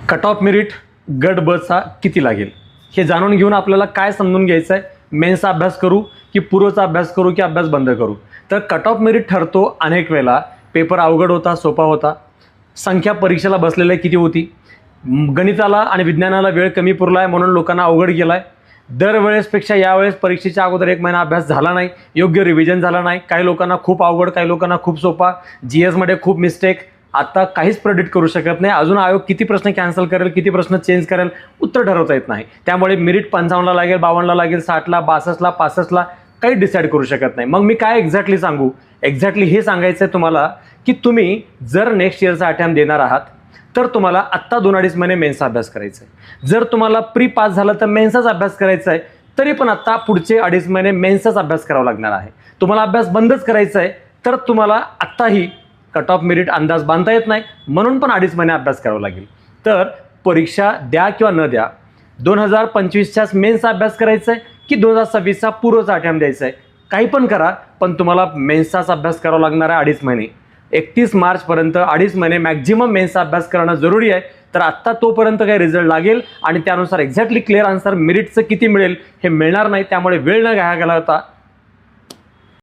Cut off merit गट ब चा किती लागेल हे जाणून घेऊन आपल्याला काय समजून घ्यायचं आहे. मेन्सचा अभ्यास करू की पूर्वचा अभ्यास करू की अभ्यास बंद करू. तर कट ऑफ मेरिट ठरतो अनेक वेळेला पेपर अवघड होता सोपा होता, संख्या परीक्षेला बसलेल्या किती होती, गणिताला आणि विज्ञानाला वेळ कमी पुरला आहे म्हणून लोकांना अवघड गेला आहे, दरवेळेसपेक्षा यावेळेस परीक्षेच्या अगोदर 1 महिना अभ्यास झाला नाही, योग्य रिव्हिजन झाला नाही, काही लोकांना खूप अवघड, काही लोकांना खूप सोपा, GSमध्ये खूप मिस्टेक. आता काहीच प्रेडिक्ट करू शकत नाही. अजून आयोग किती प्रश्न कॅन्सल करेल, किती प्रश्न चेंज करेल, उत्तर ठरवता येत नाही. त्यामुळे मेरिट 55ला लागेल, 52ला लागेल, 60ला, 62ला, 65ला काही डिसाईड करू शकत नाही. मग मी काय एक्झॅक्टली सांगू? एक्झॅक्टली हे सांगायचं आहे तुम्हाला की तुम्ही जर नेक्स्ट इयरचा अटेम्प्ट देणार आहात तर तुम्हाला आत्ता 2-2.5 महिने मेन्सचा अभ्यास करायचा आहे. जर तुम्हाला प्री पास झालं तर मेन्सचाच अभ्यास करायचा आहे, तरी पण आत्ता पुढचे 2.5 महिने मेन्सचाच अभ्यास करावा लागणार आहे. तुम्हाला अभ्यास बंदच करायचा आहे तर तुम्हाला आत्ताही कट ऑफ मेरिट अंदाज बांधता येत नाही, म्हणून पण 2.5 महिने अभ्यास करावा लागेल. तर परीक्षा द्या किंवा न द्या, 2025च्याच मेन्सचा अभ्यास करायचा आहे की 2026चा पूर्वचा अटेम्प्ट द्यायचा आहे, काही पण करा, पण तुम्हाला मेन्सचाच अभ्यास करावा लागणार आहे 2.5 महिने. 31 मार्चपर्यंत 2.5 महिने मॅक्झिमम मेन्सचा अभ्यास करणं जरुरी आहे. तर आत्ता तोपर्यंत काही रिझल्ट लागेल आणि त्यानुसार एक्झॅक्टली क्लिअर आन्सर मेरिटचं किती मिळेल हे मिळणार नाही. त्यामुळे वेळ न घाया गेला होता.